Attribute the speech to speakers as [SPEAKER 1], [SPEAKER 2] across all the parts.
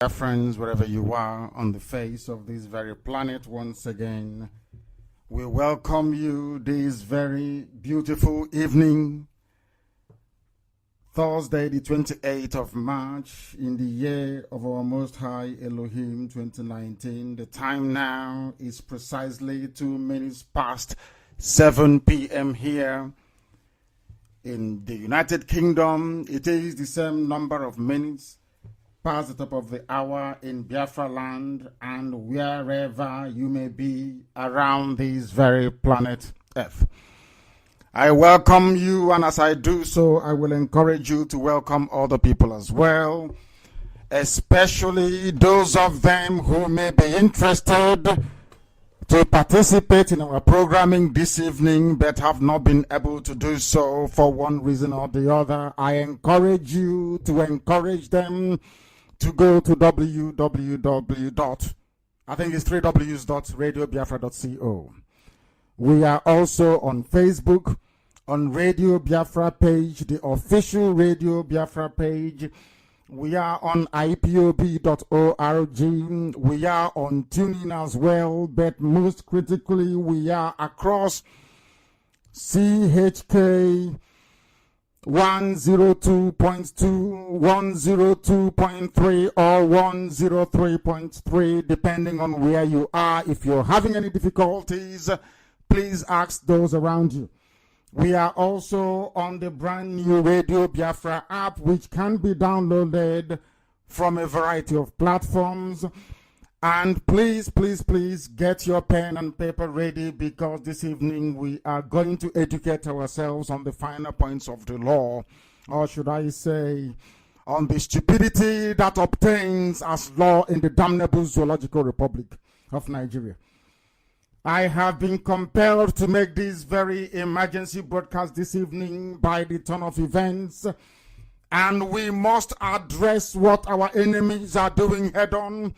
[SPEAKER 1] Dear friends, wherever you are on the face of this very planet, once again, we welcome you this very beautiful evening, Thursday, the 28th of March, in the year of our Most High Elohim 2019. The time now is precisely 2 minutes past 7 p.m. here in the United Kingdom. It is the same number of minutes past the top of the hour in Biafra land and wherever you may be around this very planet Earth. I welcome you, and as I do so, I will encourage you to welcome other people as well, especially those of them who may be interested to participate in our programming this evening but have not been able to do so for one reason or the other. I encourage you to encourage them to go to www.radiobiafra.co. We are also on Facebook, on Radio Biafra page, the official Radio Biafra page. We are on ipob.org. We are on TuneIn as well, but most critically, we are across CHK 102.2, 102.3, or 103.3, depending on where you are. If you're having any difficulties, please ask those around you. We are also on the brand new Radio Biafra app, which can be downloaded from a variety of platforms. And please, please, please get your pen and paper ready, because this evening we are going to educate ourselves on the finer points of the law, or should I say, on the stupidity that obtains as law in the damnable Zoological Republic of Nigeria. I have been compelled to make this very emergency broadcast this evening by the turn of events, and we must address what our enemies are doing head on.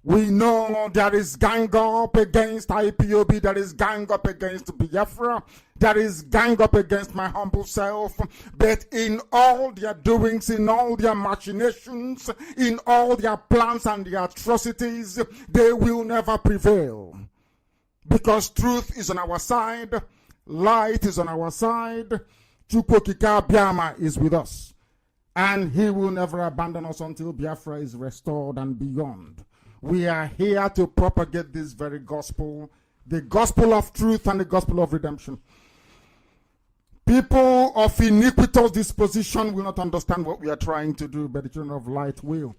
[SPEAKER 1] We know there is gang up against IPOB, there is gang up against Biafra, there is gang up against my humble self, but in all their doings, in all their machinations, in all their plans and their atrocities, they will never prevail. Because truth is on our side, light is on our side, Chukwokika Biama is with us, and he will never abandon us until Biafra is restored and beyond. We are here to propagate this very gospel, the gospel of truth and the gospel of redemption. People of iniquitous disposition will not understand what we are trying to do, but the children of light will.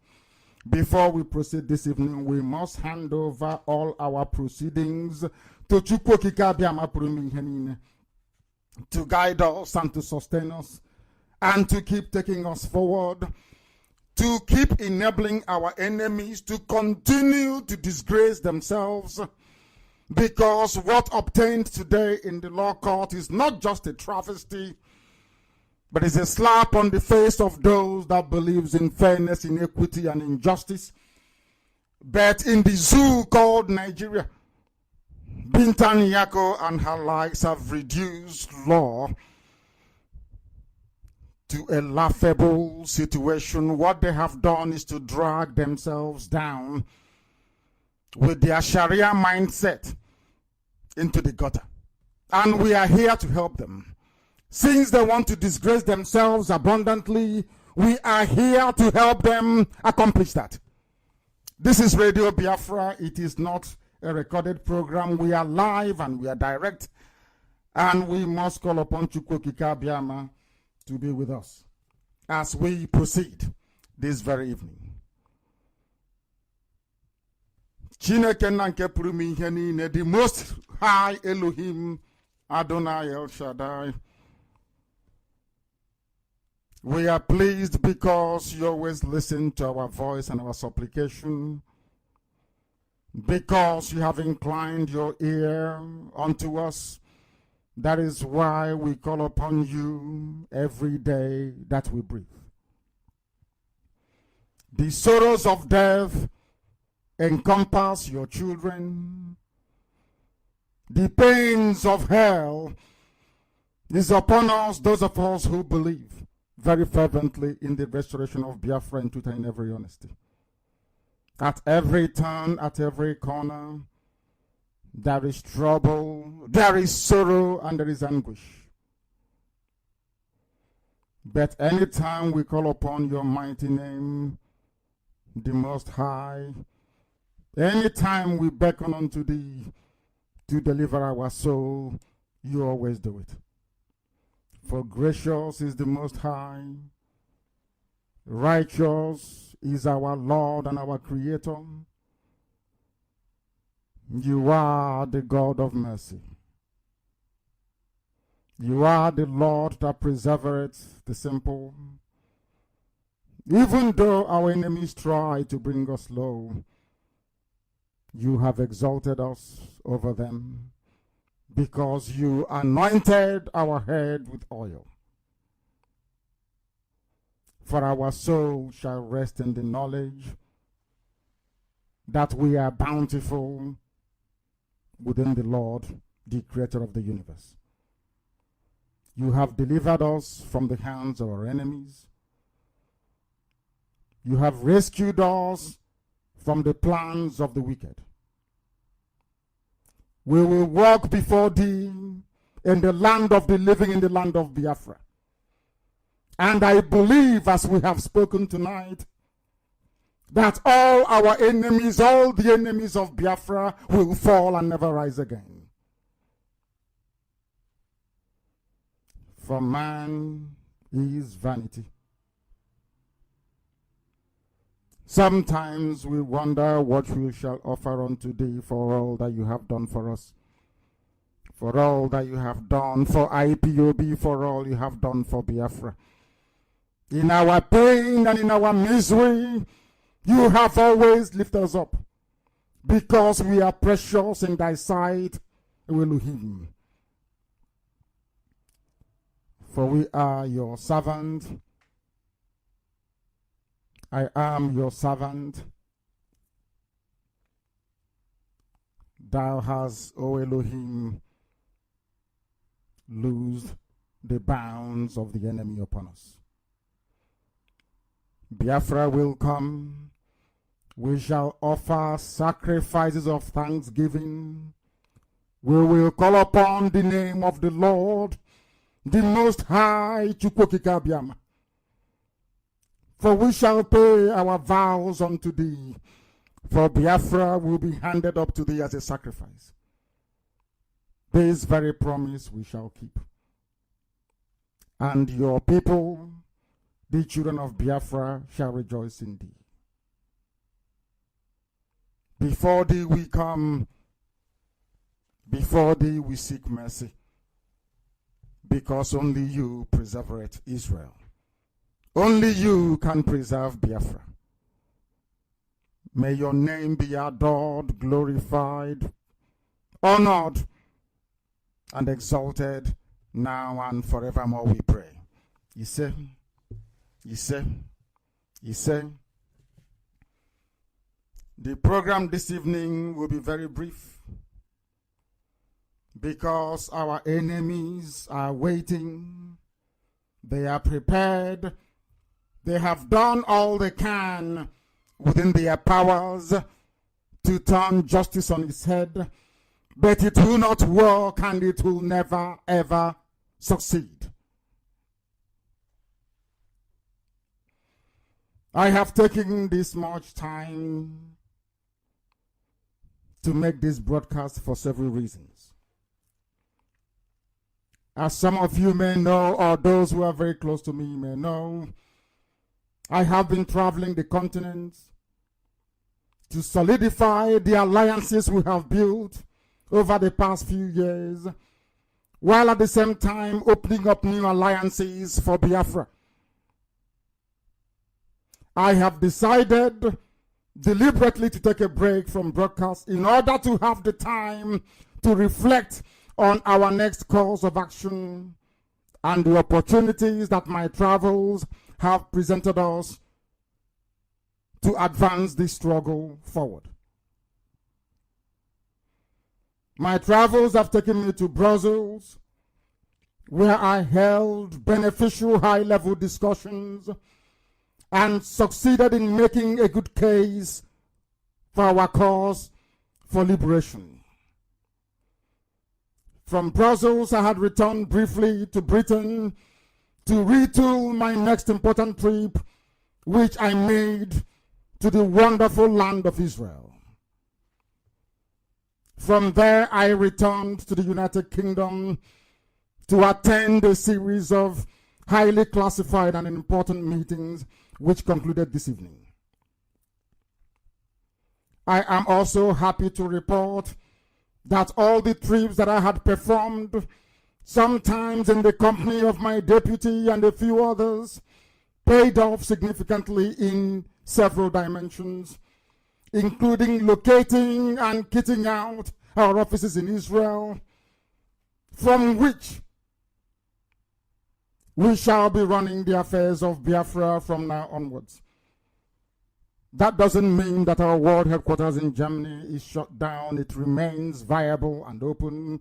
[SPEAKER 1] Before we proceed this evening, we must hand over all our proceedings to Chukwokika Biama Purumi, to guide us and to sustain us, and to keep taking us forward, to keep enabling our enemies to continue to disgrace themselves, because what obtained today in the law court is not just a travesty, but it's a slap on the face of those that believes in fairness, in equity, and injustice. But in the zoo called Nigeria, Binta Nyako and her likes have reduced law to a laughable situation. What they have done is to drag themselves down with their Sharia mindset into the gutter. And we are here to help them. Since they want to disgrace themselves abundantly, we are here to help them accomplish that. This is Radio Biafra. It is not a recorded program. We are live and we are direct. And we must call upon Chukwokika Biama to be with us as we proceed this very evening. Chineke na nke pụrụ ime ihe niile, the most high Elohim, Adonai El Shaddai. We are pleased because you always listen to our voice and our supplication, because you have inclined your ear unto us. That is why we call upon you every day that we breathe. The sorrows of death encompass your children. The pains of hell is upon us, those of us who believe very fervently in the restoration of Biafra and truth and in every honesty. At every turn, at every corner, there is trouble, there is sorrow, and there is anguish. But anytime we call upon your mighty name, the Most High, anytime we beckon unto thee to deliver our soul, you always do it. For gracious is the Most High, righteous is our Lord and our Creator. You are the God of mercy. You are the Lord that preserveth the simple. Even though our enemies try to bring us low, you have exalted us over them, because you anointed our head with oil. For our soul shall rest in the knowledge that we are bountiful within the Lord, the Creator of the universe. You have delivered us from the hands of our enemies. You have rescued us from the plans of the wicked. We will walk before thee in the land of the living, in the land of Biafra. And I believe, as we have spoken tonight, that all our enemies, all the enemies of Biafra, will fall and never rise again. For man is vanity. Sometimes we wonder what we shall offer unto thee for all that you have done for us, for all that you have done for IPOB, for all you have done for Biafra. In our pain and in our misery, you have always lifted us up, because we are precious in thy sight, Elohim. For we are your servant. I am your servant. Thou hast, O Elohim, loosed the bounds of the enemy upon us. Biafra will come. We shall offer sacrifices of thanksgiving. We will call upon the name of the Lord, the Most High, Chukwokikabiam. For we shall pay our vows unto thee, for Biafra will be handed up to thee as a sacrifice. This very promise we shall keep. And your people, the children of Biafra, shall rejoice in thee. Before thee we come, before thee we seek mercy, because only you preserveth Israel. Only you can preserve Biafra. May your name be adored, glorified, honored, and exalted now and forevermore, we pray. You say, you say, you say. The program this evening will be very brief, because our enemies are waiting. They are prepared. They have done all they can within their powers to turn justice on its head, but it will not work, and it will never, ever succeed. I have taken this much time to make this broadcast for several reasons. As some of you may know, or those who are very close to me may know, I have been traveling the continent to solidify the alliances we have built over the past few years, while at the same time opening up new alliances for Biafra. I have decided deliberately to take a break from broadcast in order to have the time to reflect on our next course of action and the opportunities that my travels have presented us to advance this struggle forward. My travels have taken me to Brussels, where I held beneficial high-level discussions and succeeded in making a good case for our cause for liberation. From Brussels, I had returned briefly to Britain to retool my next important trip, which I made to the wonderful land of Israel. From there, I returned to the United Kingdom to attend a series of highly classified and important meetings, which concluded this evening. I am also happy to report that all the trips that I had performed, sometimes in the company of my deputy and a few others, paid off significantly in several dimensions, including locating and kitting out our offices in Israel, from which we shall be running the affairs of Biafra from now onwards. That doesn't mean that our world headquarters in Germany is shut down. It remains viable and open.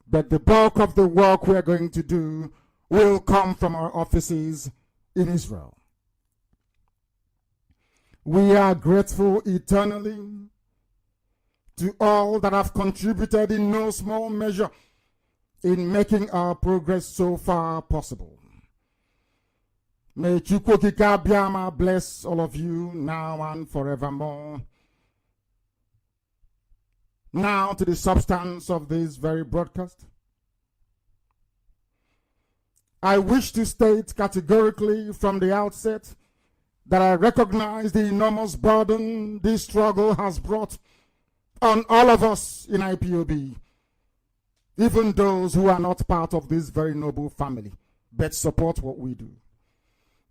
[SPEAKER 1] But the bulk of the work we are going to do will come from our offices in Israel. We are grateful eternally to all that have contributed in no small measure in making our progress so far possible. May Chukwu Okike Abiama bless all of you now and forevermore. Now to the substance of this very broadcast. I wish to state categorically from the outset that I recognize the enormous burden this struggle has brought on all of us in IPOB, even those who are not part of this very noble family, but support what we do.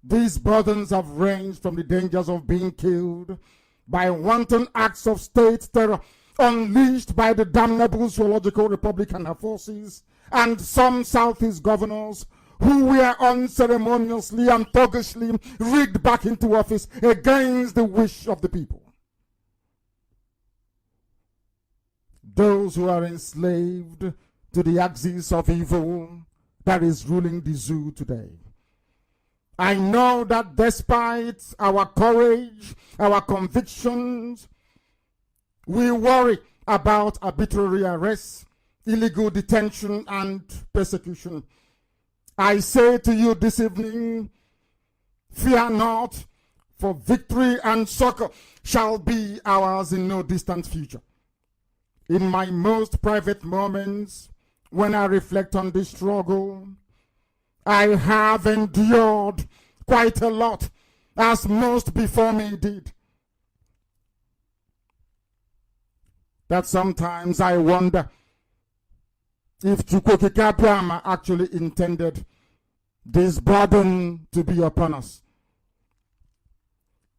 [SPEAKER 1] These burdens have ranged from the dangers of being killed by wanton acts of state terror unleashed by the damnable Zoological Republic and her forces, and some Southeast governors who were unceremoniously and thuggishly rigged back into office against the wish of the people. Those who are enslaved to the axis of evil that is ruling the zoo today. I know that despite our courage, our convictions, we worry about arbitrary arrests, illegal detention, and persecution. I say to you this evening, fear not, for victory and succor shall be ours in no distant future. In my most private moments, when I reflect on this struggle, I have endured quite a lot, as most before me did. That sometimes I wonder if Chukwu Okike Abiama actually intended this burden to be upon us.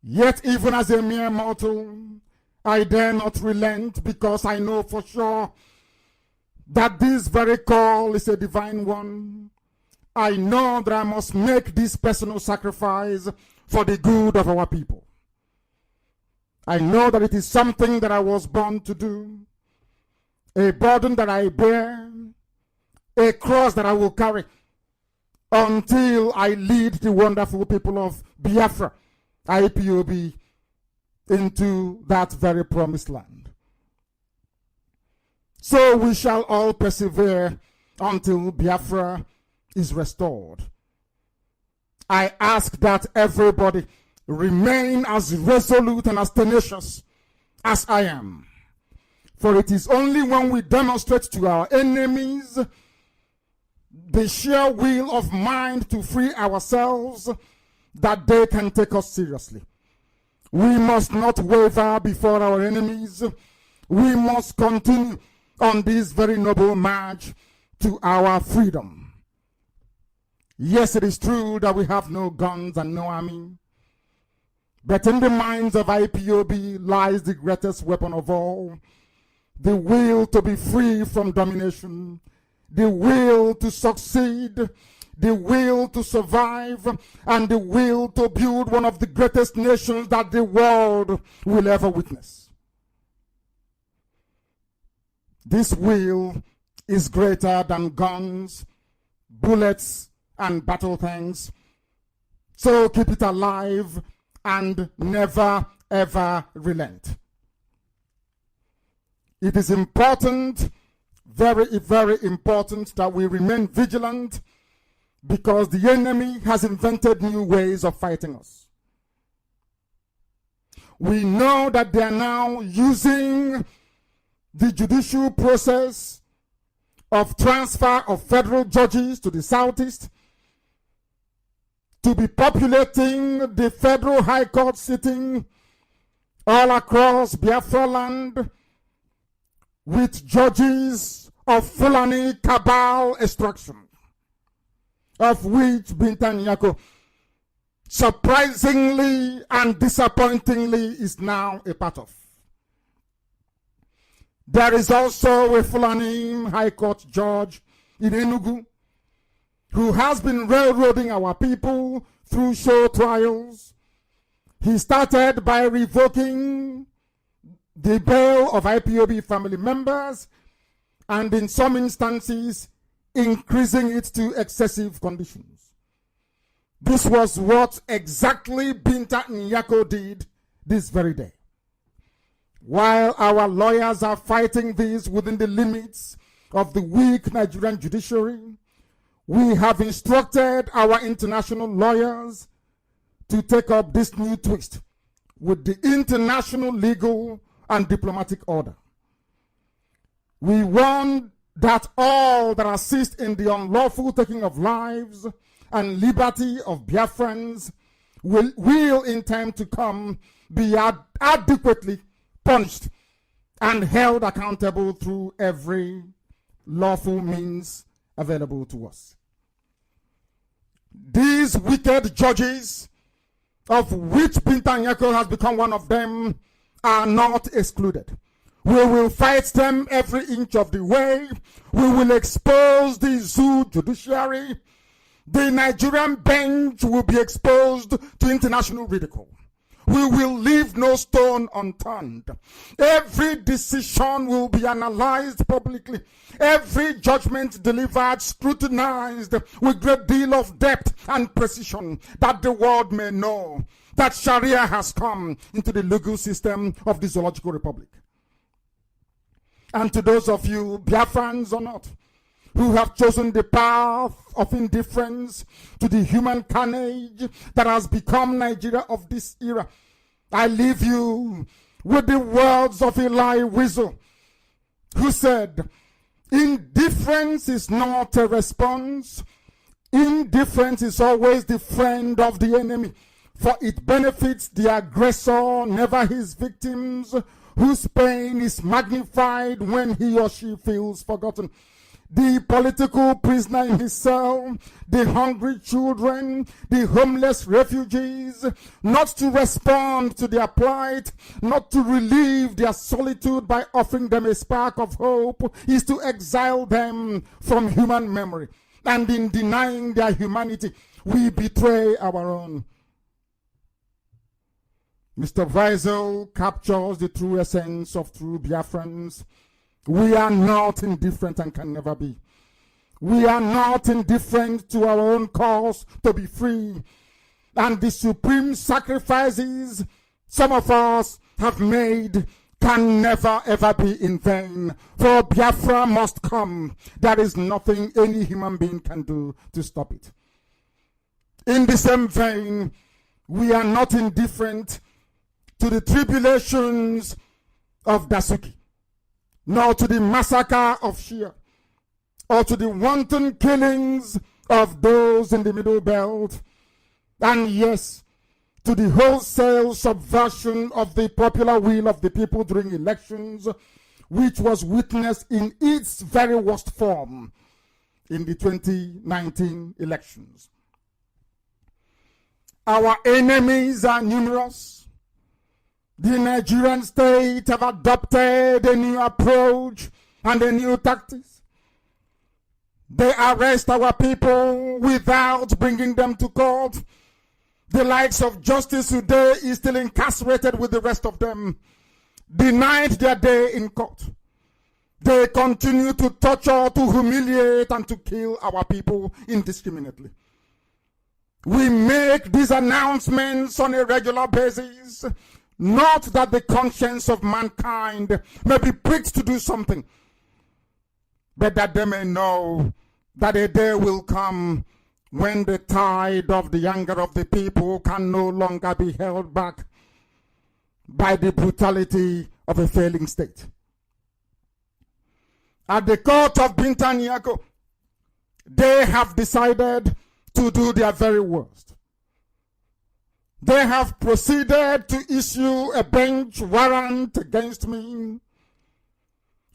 [SPEAKER 1] Yet even as a mere mortal, I dare not relent, because I know for sure that this very call is a divine one. I know that I must make this personal sacrifice for the good of our people. I know that it is something that I was born to do, a burden that I bear, a cross that I will carry until I lead the wonderful people of Biafra, IPOB, into that very promised land. So we shall all persevere until Biafra is restored. I ask that everybody remain as resolute and as tenacious as I am. For it is only when we demonstrate to our enemies the sheer will of mind to free ourselves that they can take us seriously. We must not waver before our enemies. We must continue on this very noble march to our freedom. Yes, it is true that we have no guns and no army. But in the minds of IPOB lies the greatest weapon of all, the will to be free from domination, the will to succeed, the will to survive, and the will to build one of the greatest nations that the world will ever witness. This will is greater than guns, bullets, and battle tanks. So keep it alive and never ever relent. It is important, very, very important, that we remain vigilant, because the enemy has invented new ways of fighting us. We know that they are now using the judicial process of transfer of federal judges to the southeast to be populating the federal high court sitting all across Biafra land with judges of Fulani cabal extraction, of which Binta Nyako, surprisingly and disappointingly, is now a part of. There is also a Fulani High Court judge in Enugu who has been railroading our people through show trials. He started by revoking the bail of IPOB family members and in some instances increasing it to excessive conditions. This was what exactly Binta Nyako did this very day. While our lawyers are fighting this within the limits of the weak Nigerian judiciary, we have instructed our international lawyers to take up this new twist with the international legal and diplomatic order. We warn that all that assist in the unlawful taking of lives and liberty of Biafrans will in time to come be adequately punished and held accountable through every lawful means available to us. These wicked judges, of which Binta Nyako has become one of them, are not excluded. We will fight them every inch of the way. We will expose the zoo judiciary. The Nigerian bench will be exposed to international ridicule. We will leave no stone unturned. Every decision will be analyzed publicly. Every judgment delivered, scrutinized with great deal of depth and precision, that the world may know that Sharia has come into the legal system of the Zoological Republic. And to those of you, Biafrans or not, who have chosen the path of indifference to the human carnage that has become Nigeria of this era, I leave you with the words of Eli Wiesel, who said, indifference is not a response. Indifference is always the friend of the enemy, for it benefits the aggressor, never his victims, whose pain is magnified when he or she feels forgotten. The political prisoner in his cell, the hungry children, the homeless refugees, not to respond to their plight, not to relieve their solitude by offering them a spark of hope, is to exile them from human memory. And in denying their humanity, we betray our own. Mr. Wiesel captures the true essence of true Biafrans. We are not indifferent and can never be. We are not indifferent to our own cause to be free. And the supreme sacrifices some of us have made can never ever be in vain. For Biafra must come. There is nothing any human being can do to stop it. In the same vein, we are not indifferent to the tribulations of Dasuki, nor to the massacre of Shia, or to the wanton killings of those in the Middle Belt, and yes, to the wholesale subversion of the popular will of the people during elections, which was witnessed in its very worst form in the 2019 elections. Our enemies are numerous. The Nigerian state have adopted a new approach and a new tactics. They arrest our people without bringing them to court. The likes of Justice today is still incarcerated with the rest of them, denied their day in court. They continue to torture, to humiliate, and to kill our people indiscriminately. We make these announcements on a regular basis. Not that the conscience of mankind may be pricked to do something, but that they may know that a day will come when the tide of the anger of the people can no longer be held back by the brutality of a failing state. At the court of Binta Nyako, they have decided to do their very worst. They have proceeded to issue a bench warrant against me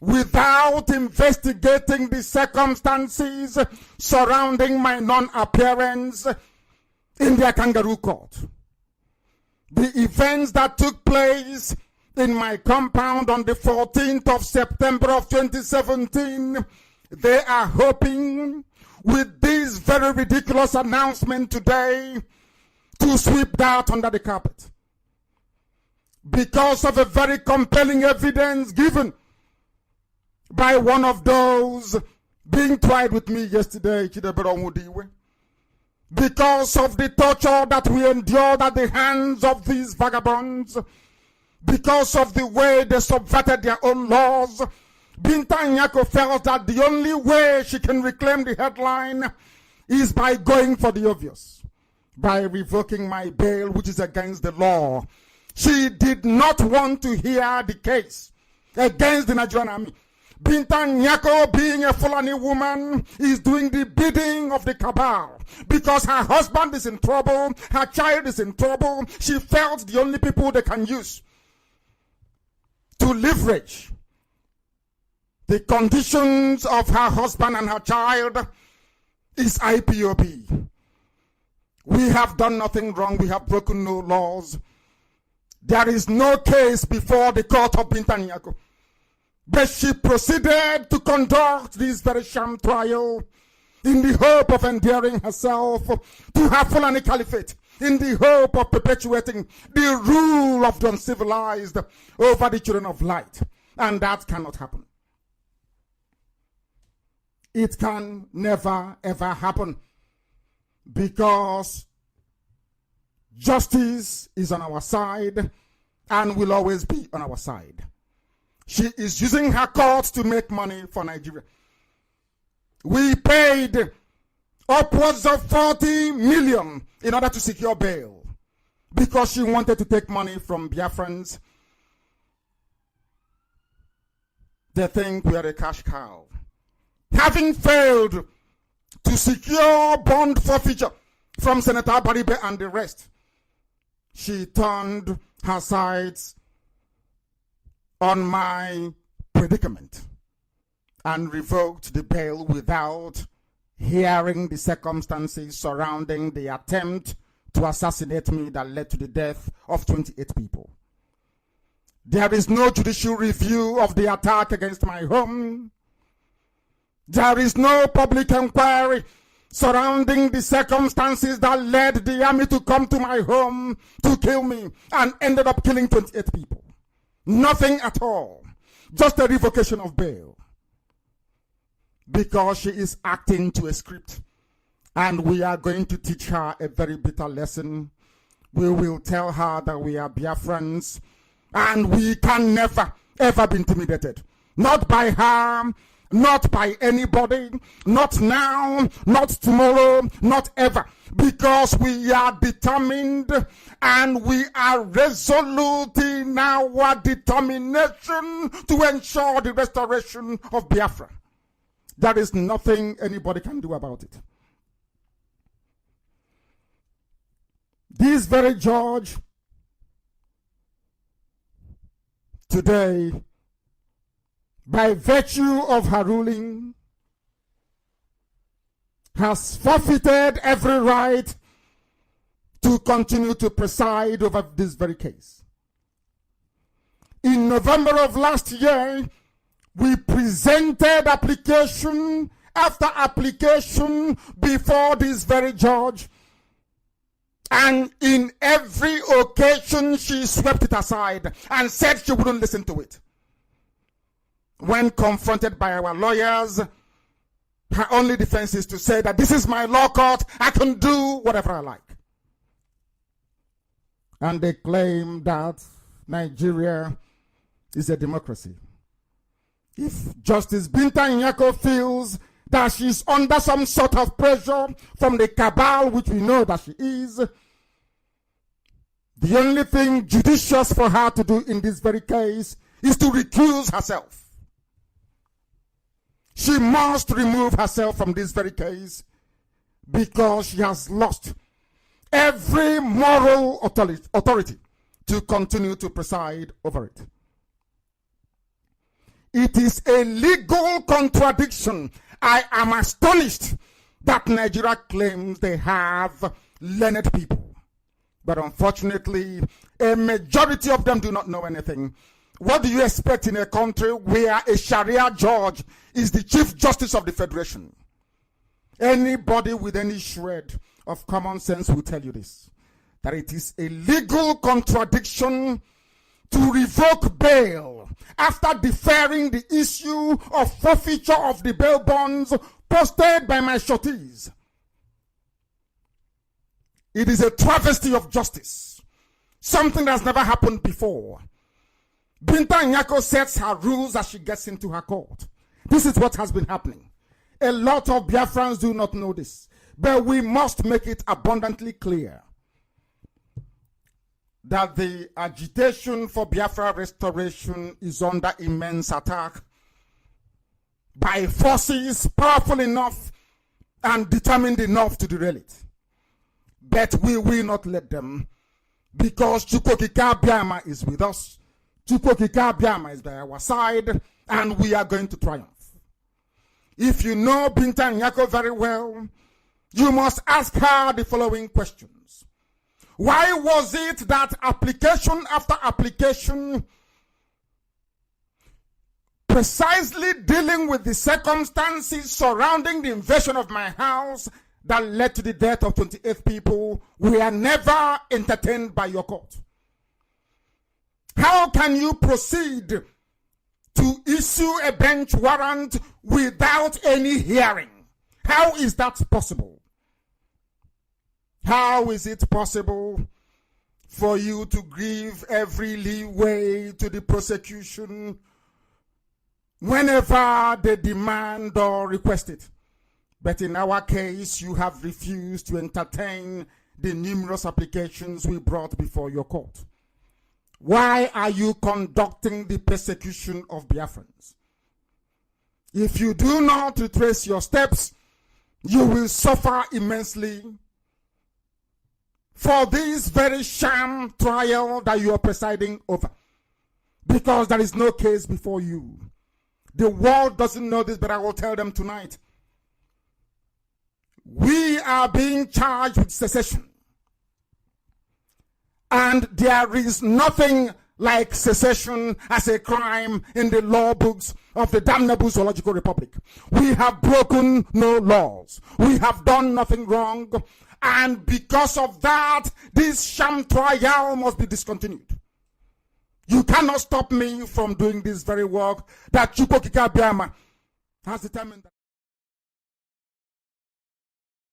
[SPEAKER 1] without investigating the circumstances surrounding my non-appearance in their kangaroo court. The events that took place in my compound on the 14th of September of 2017, they are hoping with this very ridiculous announcement today to sweep that under the carpet because of a very compelling evidence given by one of those being tried with me yesterday, because of the torture that we endured at the hands of these vagabonds, because of the way they subverted their own laws. Binta Nyako felt that the only way she can reclaim the headline is by going for the obvious, by revoking my bail, which is against the law. She did not want to hear the case against the Nigerian army. Binta Nyako, being a Fulani woman, is doing the bidding of the cabal because her husband is in trouble, her child is in trouble. She felt the only people they can use to leverage the conditions of her husband and her child is IPOB. We have done nothing wrong. We have broken no laws. There is no case before the court of Binta Nyako. But she proceeded to conduct this very sham trial in the hope of endearing herself to her Fulani Caliphate, in the hope of perpetuating the rule of the uncivilized over the children of light. And that cannot happen. It can never, ever happen because justice is on our side and will always be on our side. She is using her courts to make money for Nigeria. We paid upwards of 40 million in order to secure bail because she wanted to take money from Biafrans. They think we are a cash cow. Having failed to secure bond forfeiture from Senator Baribe and the rest, she turned her sights on my predicament and revoked the bail without hearing the circumstances surrounding the attempt to assassinate me that led to the death of 28 people. There is no judicial review of the attack against my home. There is no public inquiry surrounding the circumstances that led the army to come to my home to kill me and ended up killing 28 people. Nothing at all. Just a revocation of bail. Because she is acting to a script. And we are going to teach her a very bitter lesson. We will tell her that we are Biafrans and we can never, ever be intimidated. Not by her, not by anybody, not now, not tomorrow, not ever. Because we are determined and we are resolute in our determination to ensure the restoration of Biafra. There is nothing anybody can do about it. This very judge today, by virtue of her ruling, has forfeited every right to continue to preside over this very case. In November of last year, we presented application after application before this very judge, and in every occasion she swept it aside and said she wouldn't listen to it. When confronted by our lawyers, her only defense is to say that this is my law court, I can do whatever I like. And they claim that Nigeria is a democracy. If Justice Binta Nyako feels that she's under some sort of pressure from the cabal, which we know that she is, the only thing judicious for her to do in this very case is to recuse herself. She must remove herself from this very case because she has lost every moral authority to continue to preside over it. It is a legal contradiction. I am astonished that Nigeria claims they have learned people. But unfortunately, a majority of them do not know anything. What do you expect in a country where a Sharia judge is the Chief Justice of the Federation? Anybody with any shred of common sense will tell you this, that it is a legal contradiction to revoke bail after deferring the issue of forfeiture of the bail bonds posted by my shorties. It is a travesty of justice, something that's never happened before. Binta Nyako sets her rules as she gets into her court. This is what has been happening. A lot of Biafrans do not know this, but we must make it abundantly clear that the agitation for Biafra restoration is under immense attack by forces powerful enough and determined enough to derail it. But we will not let them, because Chukwokika Biama is with us. Chukwokika Biama is by our side, and we are going to triumph. If you know Binta Nyako very well, you must ask her the following questions. Why was it that application after application, precisely dealing with the circumstances surrounding the invasion of my house that led to the death of 28 people, were never entertained by your court? How can you proceed to issue a bench warrant without any hearing? How is that possible? How is it possible for you to give every leeway to the prosecution whenever they demand or request it? But in our case, you have refused to entertain the numerous applications we brought before your court. Why are you conducting the persecution of Biafrans? If you do not retrace your steps, you will suffer immensely for this very sham trial that you are presiding over, because there is no case before you. The world doesn't know this, but I will tell them tonight. We are being charged with secession, and there is nothing like secession as a crime in the law books of the damnable Zoological Republic. We have broken no laws. We have done nothing wrong. And because of that, this sham trial must be discontinued. You cannot stop me from doing this very work that Chukwokika Biama has determined.